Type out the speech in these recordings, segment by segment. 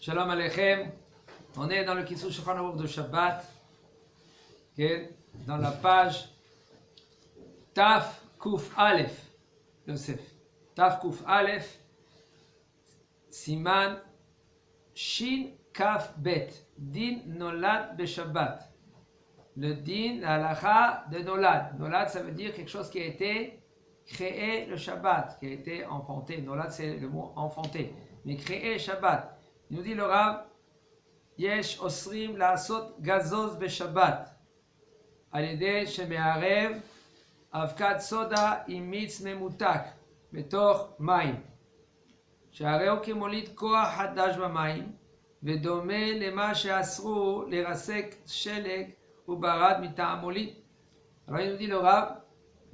Shalom Aleichem, on est dans le Kitzur Shulchan Aruch de Shabbat, okay, dans la page Taf Kuf Aleph, Yosef. Taf Kuf Aleph, Siman Shin Kaf Bet, Din Nolad Beshabbat. Le din, la halacha de Nolad. Nolad, ça veut dire quelque chose qui a été créé le Shabbat, qui a été enfanté. Nolad, c'est le mot enfanté. Mais créé Shabbat. Il nous dit le Rav, Yesh osrim la'asot gazoz beshabbat. Al-yedei sheme'arev avkat soda עם מיץ ממותק בתוך מים. שהרי הוא כמוליד כוח חדש במים, ודומה למה שאסרו לרסק שלג וברד מטעם מוליד. Alors il nous dit le Rav,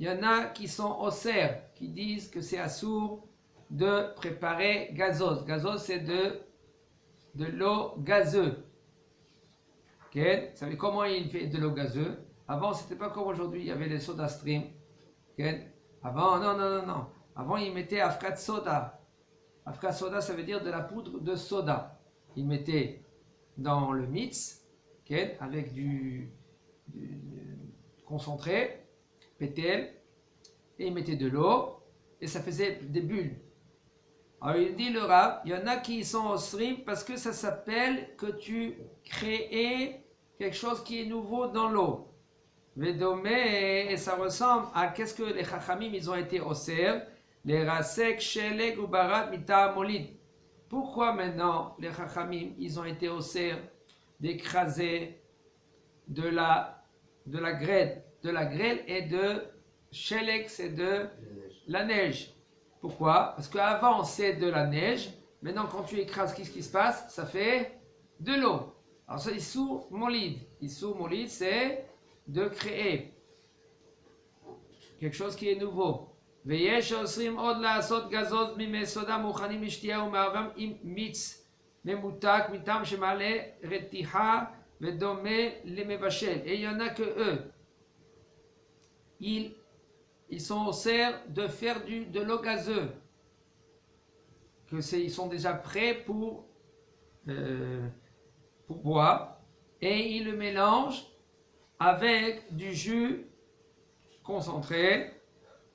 il y en a qui sont osser, qui disent que c'est assour de préparer gazoz. Gazoz, c'est de l'eau gazeuse. Okay? Vous savez comment il fait de l'eau gazeuse? Avant, c'était pas comme aujourd'hui, il y avait les soda stream. Okay? Avant, non. Avant, il mettait afkat soda. Afkat soda, ça veut dire de la poudre de soda. Il mettait dans le mitz, okay? Avec du concentré, pétel, et il mettait de l'eau, et ça faisait des bulles. Alors il dit le Rav, il y en a qui sont au stream parce que ça s'appelle que tu crées quelque chose qui est nouveau dans l'eau. Et ça ressemble à qu'est-ce que les Chachamim ils ont été au ser, les Rasek, Sheleg ou Barat Mita Molid. Pourquoi maintenant les Chachamim ils ont été au ser d'écraser de la grêle et de Sheleg, c'est de la neige. Pourquoi? Parce qu'avant c'est de la neige, maintenant quand tu écrases, qu'est-ce qui se passe? Ça fait de l'eau. Alors ça, Issou Molid. Issou Molid, c'est de créer quelque chose qui est nouveau. ויש שאוסרים עוד לעשות גזוז מימי סודה מוכנים לשתייה ומערבם עם מיץ ממותק מטעם שמעלה רתיחה ודומה למבשל. Et il y en a que eux, ils sont au cerf de faire de l'eau gazeuse, ils sont déjà prêts pour boire, et ils le mélangent avec du jus concentré.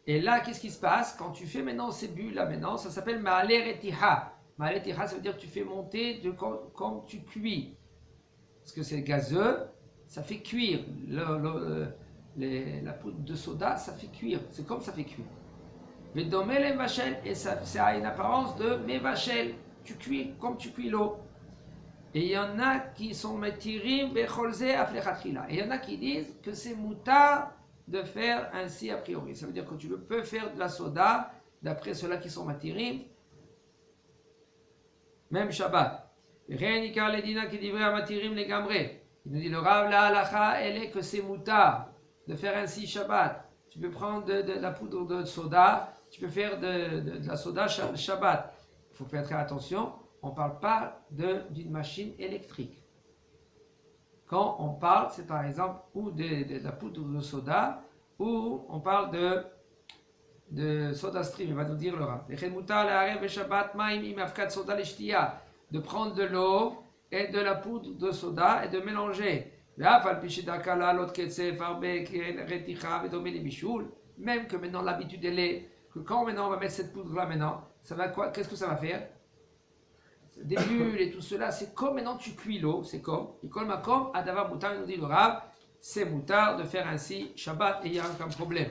Et là, qu'est-ce qui se passe? Quand tu fais maintenant ces bulles là, maintenant, ça s'appelle ma'aler retiha. Ma'aler retiha, ça veut dire que tu fais monter quand tu cuis. Parce que c'est gazeux, ça fait cuire. La poudre de soda, ça fait cuire. C'est comme ça fait cuire. Mais dans Melem Vachel, et ça a une apparence de Mevachel. Tu cuis comme tu cuis l'eau. Et il y en a qui sont metirim becholze aflechatchila. Et il y en a qui disent que c'est mutar de faire ainsi a priori. Ça veut dire que tu peux faire de la soda, d'après ceux-là qui sont metirim, même Shabbat. Rien nikar ledina qui divrait à matirim les gamré. Il nous dit le Rav la halacha, elle est que c'est mutar de faire ainsi Shabbat. Tu peux prendre de la poudre de soda, tu peux faire de la soda Shabbat. Il faut faire très attention, on ne parle pas d'une machine électrique. Quand on parle, c'est par exemple ou de la poudre de soda, ou on parle de soda stream, il va nous dire le Rav. De prendre de l'eau et de la poudre de soda et de mélanger. Même que maintenant l'habitude elle est que quand maintenant on va mettre cette poudre là maintenant, ça va quoi? Qu'est-ce que ça va faire? Des bulles et tout cela, c'est comme maintenant tu cuis l'eau, c'est comme Adava Moutar, il nous dit le Rav, c'est Moutar de faire ainsi Shabbat et il n'y a aucun problème.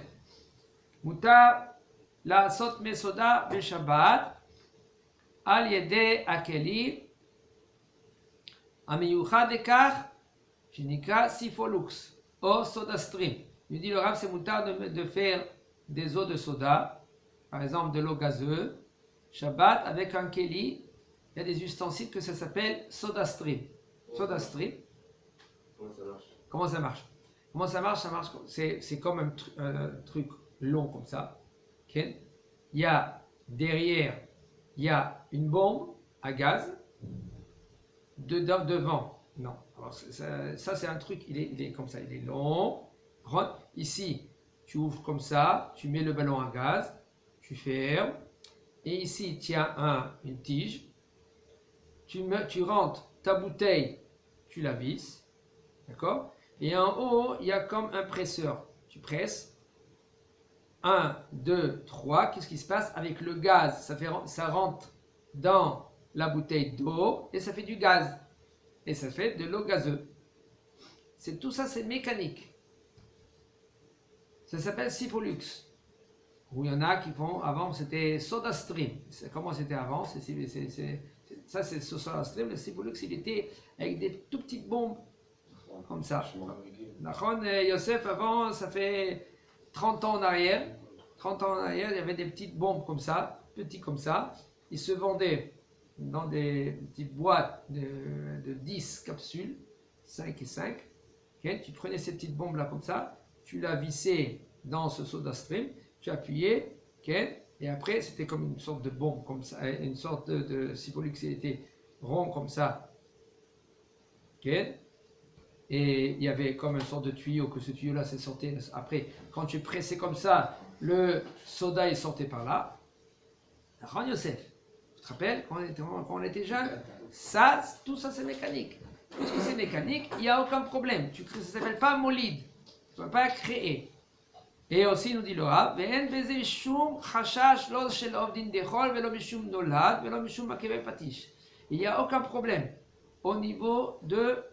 Moutar la sot mesoda be Shabbat al yede akeli amiyuchad ekach Shinika Sifolux, au soda stream. Il dit le Rav, c'est moutar de faire des eaux de soda, par exemple de l'eau gazeuse, Shabbat avec un keli. Il y a des ustensiles que ça s'appelle soda stream. Soda stream. Comment ça marche? C'est comme un truc long comme ça. Okay? Il y a derrière, il y a une bombe à gaz. Devant, non. Alors ça c'est un truc, il est comme ça, il est long. Ici, tu ouvres comme ça, tu mets le ballon à gaz, tu fermes. Et ici, tu as une tige. tu rentres ta bouteille, tu la visses, d'accord? Et en haut, il y a comme un presseur. Tu presses. 1, 2, 3. Qu'est-ce qui se passe avec le gaz? Ça rentre dans la bouteille d'eau et ça fait du gaz. Et ça fait de l'eau gazeuse. Tout ça, c'est mécanique. Ça s'appelle Sifolux. Ou il y en a qui font, avant c'était SodaStream. Comment c'était avant? Ça c'est SodaStream. Le Sifolux, il était avec des tout petites bombes comme ça. Nachon, Yosef, avant, ça fait 30 ans en arrière. 30 ans en arrière, il y avait des petites bombes comme ça, petits comme ça. Ils se vendaient dans des petites boîtes de 10 capsules, 5 et 5. Okay? Tu prenais ces petites bombes là comme ça, tu la vissais dans ce SodaStream, tu appuyais, okay? Et après c'était comme une sorte de bombe comme ça, une sorte de Sifolux, il était rond comme ça. Okay? Et il y avait comme une sorte de tuyau, que ce tuyau-là, c'est sorti. Après, quand tu pressais comme ça, le soda est sorti par là. Ran Yosef, tu te rappelles, quand on était jeune, ça, tout ça, c'est mécanique. Puisque c'est mécanique, il n'y a aucun problème. Ça ne s'appelle pas molide. Tu ne peux pas créer. Et aussi, nous dit le Rav, il n'y a aucun problème au niveau de...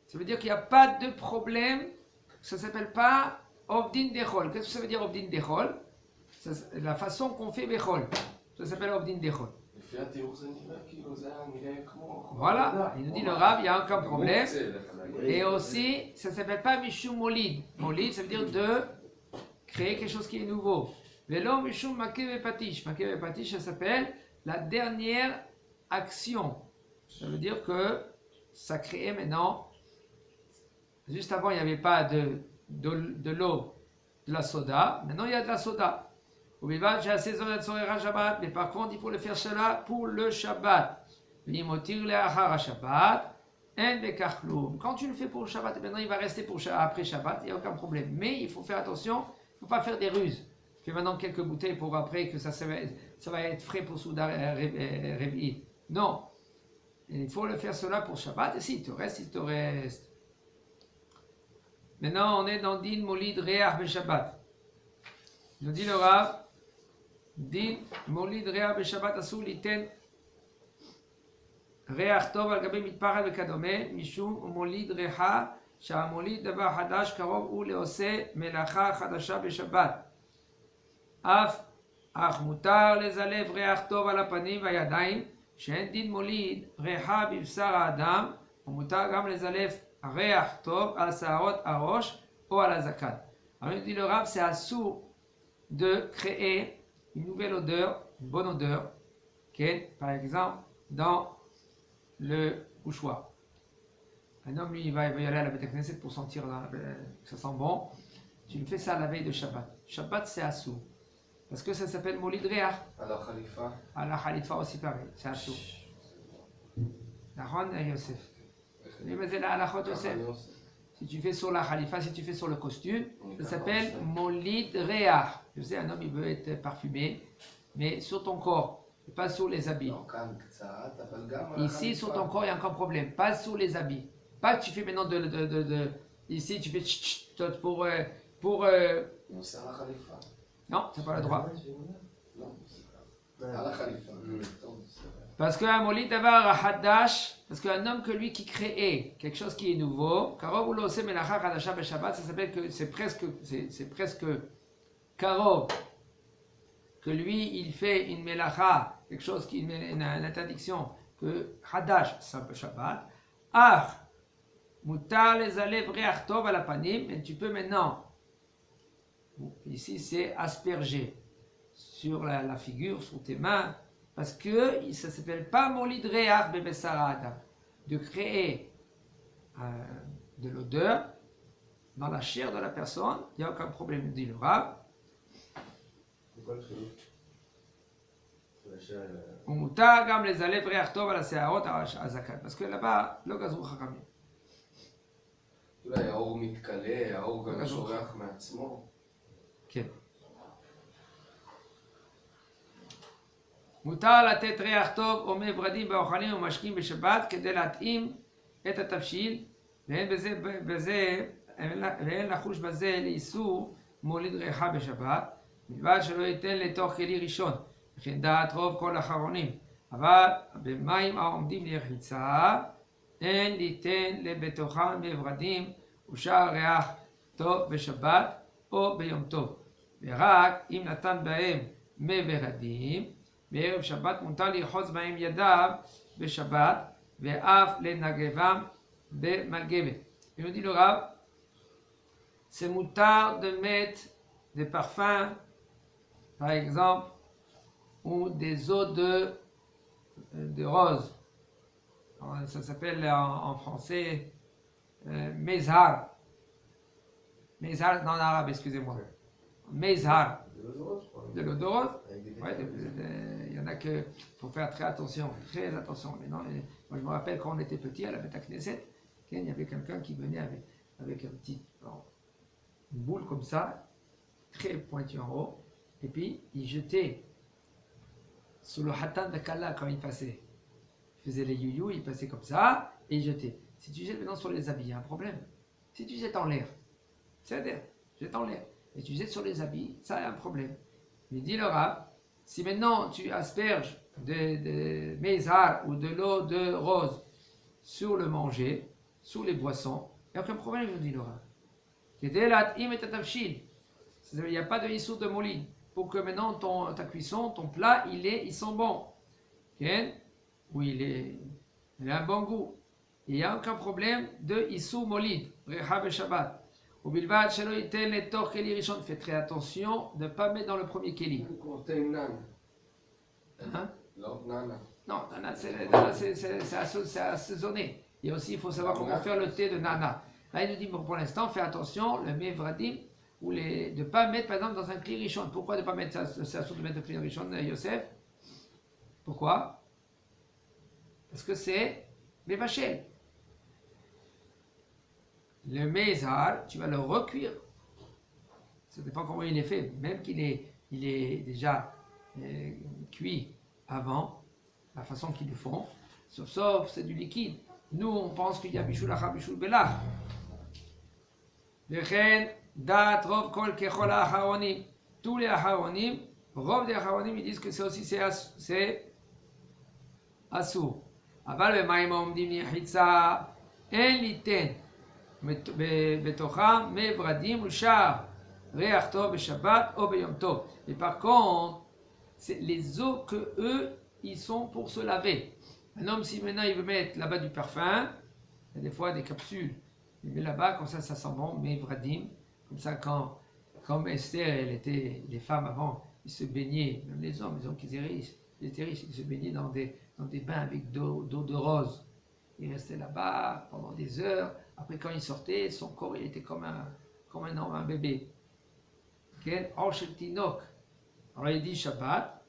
Ça veut dire qu'il n'y a pas de problème. Ça ne s'appelle pas Ovdin Dechol. Qu'est-ce que ça veut dire Ovdin Dechol? La façon qu'on fait Bechol. Ça s'appelle Ovdin Dechol. Voilà, il nous dit le Rav, il n'y a aucun problème. Et aussi, ça ne s'appelle pas Mishum Molid. Molid, ça veut dire de créer quelque chose qui est nouveau. Velo Mishum Makev Patish. Makev Patish, ça s'appelle la dernière action. Ça veut dire que ça crée maintenant. Juste avant, il n'y avait pas de l'eau, de la soda. Maintenant, il y a de la soda. Mais par contre, il faut le faire cela pour le Shabbat. Quand tu le fais pour le Shabbat, maintenant il va rester après Shabbat, il n'y a aucun problème. Mais il faut faire attention, il ne faut pas faire des ruses. Fais maintenant quelques bouteilles pour après que ça va être frais pour Souda Réveillé. Non. Il faut le faire cela pour Shabbat. Et s'il te reste, il te reste. Maintenant, on est dans Din Molid Reach Beshabbat. Nous dit le Rav, Din Molid Reach Beshabbat Asur Liten Reach Tov al Gabe Mitparal Bekadome Mishum Molid Recha שהמוליד דבר חדש קרוב הוא לעושה מלאכה חדשה בשבת. אך מותר לזלב ריח טוב על הפנים והידיים, שאין דין מוליד ריחה בבשר האדם, ומותר גם לזלב ריח טוב על שערות הראש או על הזקן. Alors il dit le Rav, c'est assourd de créer une nouvelle odeur, une bonne odeur, okay? Par exemple dans le couchoir. Un homme, lui, il va y aller à la Beth Knesset pour sentir que ça sent bon. Tu lui fais ça la veille de Shabbat. Shabbat, c'est assourd. Parce que ça s'appelle Molid Reach. À la Khalifa. À la Khalifa aussi pareil, c'est assourd. Nahon et Yosef. Mais la halachot Yosef. Si tu fais sur la Khalifa, si tu fais sur le costume, ça s'appelle Molid Reach. Je sais, un homme, il veut être parfumé, mais sur ton corps, et pas sur les habits. Ici, sur ton corps, il n'y a aucun problème. Pas sur les habits. Pas que tu fais maintenant ici, tu fais pour Non, c'est à la Khalifa. non, c'est pas le droit. Non, à la Khalifa. Parce qu'un molid davar hadash, parce qu'un homme que lui qui crée quelque chose qui est nouveau, karov ou l'ose melacha hadasha beshabbat, ça s'appelle que c'est presque karov, que lui il fait une melacha, quelque chose qui est une interdiction, que hadash c'est un Shabbat. Ah, mutar les alev reach tov à la panim, mais tu peux maintenant, ici c'est asperger sur la figure, sur tes mains, parce que ça ne s'appelle pas molid reach bebesarada, de créer de l'odeur dans la chair de la personne, il n'y a aucun problème, dit le Rav. Pourquoi le chilou? La chair, ומותר גם לזלב ריח טוב על השערות הזקן, parce que là-bas לא גזרו חכמים. אולי האור מתכלה, האור גם שורח מעצמו. כן. מותר לתת ריח טוב או מי ורדים באוכלים ומשקים בשבת כדי להתאים את התבשיל, ואין לחוש בזה לאיסור מוליד ריחה בשבת, מלבד שלא ייתן לתוך כלי ראשון, וכן דעת רוב כל האחרונים. אבל במים העומדים לרחיצה, אין ליתן לבתוכם מי ורדים ושאר ריח טוב בשבת או ביום טוב. ורק אם נתן בהם מי ורדים, בערב שבת מותר לאחוז בהם ידיו בשבת, ואף לנגבם במגבת. Il nous dit le Rav, c'est moutard de mettre des parfums, par exemple, ou des eaux de rose. Alors, ça s'appelle en français mezhar. Mezhar, non, en arabe, excusez-moi. Mezhar. De l'eau de rose. Ouais, il y en a que faut faire très attention. Mais non, moi je me rappelle quand on était petit à la Beth Knesset, il y avait quelqu'un qui venait avec un petit, une boule comme ça, très pointue en haut, et puis il jetait sous le hatan de Kala quand il passait. Il faisait les youyou, il passait comme ça, et il jetait. Si tu jettes maintenant sur les habits, il y a un problème. Si tu jettes en l'air, c'est-à-dire, jette en l'air, et tu jettes sur les habits, ça a un problème. Il dit le Rav, si maintenant tu asperges de mézar ou de l'eau de rose sur le manger, sur les boissons, il n'y a aucun problème, il dit le Rav. Il n'y a pas de issur de moline. Pour que maintenant ta cuisson, ton plat, ils sont bons. Ou il a un bon goût. Il n'y a aucun problème de issur molid, recha beshabbat. Au bilvad, shelo yitel letor keli rishon. Fais très attention de ne pas mettre dans le premier keli. Hein? Non, nana, c'est assaisonné. Et aussi, il faut savoir comment faire le thé de nana. Là, il nous dit, pour l'instant, fais attention, le mevradim, ou de ne pas mettre, par exemple, dans un kli rishon. Pourquoi de ne pas mettre ça, c'est assuré de mettre le kli rishon, Yosef? Pourquoi? Parce que c'est mevachel. Le mézar, tu vas le recuire. Ça dépend comment il est fait. Même qu'il est déjà cuit avant, la façon qu'ils le font. Sauf c'est du liquide. Nous, on pense qu'il y a bichoul acha, bichoul belach. Vechen, dat, rov, kol, kechol, acharonim. Tous les acharonim, rov des acharonim, ils disent que c'est aussi, c'est assour. Aval, bemaim omdim nichitza, en liten. בתוכם מי ורדים ושאר ריח טוב בשבת או ביום טוב. Et par contre, c'est les eaux que eux, ils sont pour se laver. Un homme, si maintenant il veut mettre là-bas du parfum, il y a des fois des capsules, il met là-bas, comme ça sent bon, mי ורדים. Comme ça, comme Esther, les femmes avant, ils se baignaient, même les hommes qui étaient riches, ils se baignaient dans des bains avec d'eau de rose. Ils restaient là-bas pendant des heures. Après, quand il sortait, son corps il était comme un bébé. Alors il dit Shabbat,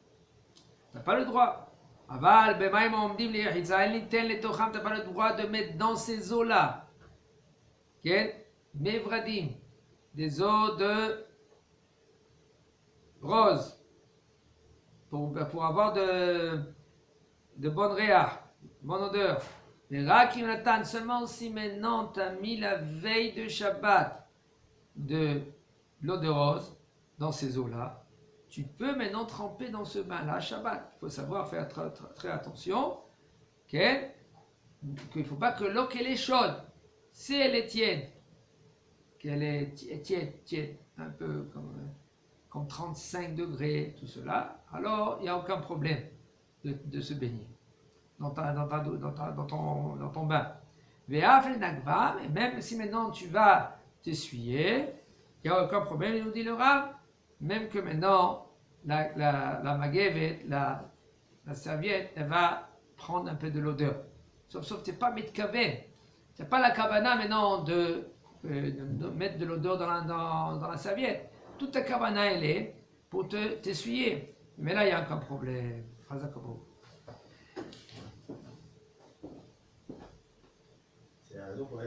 tu n'as pas le droit. Aval, tu n'as pas le droit de mettre dans ces eaux-là. Mevradim, des eaux de rose, pour avoir de bonnes réas, bonne odeur. Mais Rakim Natan, seulement si maintenant tu as mis la veille de Shabbat de l'eau de rose dans ces eaux-là, tu peux maintenant tremper dans ce bain-là Shabbat. Il faut savoir faire très attention qu'il ne faut pas que l'eau qu'elle est chaude, si elle est tiède, qu'elle est tiède, un peu comme 35 degrés, tout cela, alors il n'y a aucun problème de se baigner dans ton bain. Et même si maintenant tu vas t'essuyer, il n'y a aucun problème, il nous dit le Rav, même que maintenant la magevet, la serviette, elle va prendre un peu de l'odeur. Sauf tu n'es pas mitkaven. Tu n'as pas la kavana maintenant de mettre de l'odeur dans la serviette. Toute ta kavana, elle est pour t'essuyer. Mais là, il n'y a aucun problème. C'est la raison pour laquelle